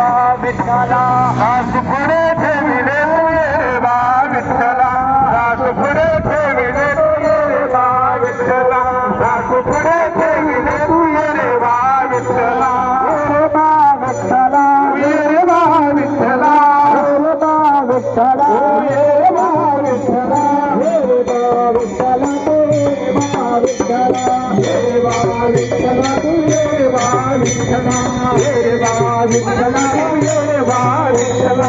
बा विठ्ठला हात पुढे ठेविले तू ये बा विठ्ठला हात पुढे ठेविले तू ये बा विठ्ठला हात पुढे ठेविले तू ये बा विठ्ठला रे बा विठ्ठला ये बा विठ्ठला रे बा विठ्ठला ये बा विठ्ठला रे बा विठ्ठला रे बा विठ्ठला ये बा विठ्ठला तू ये बा विठ्ठला ये बा विठ्ठला तू ये बा विठ्ठला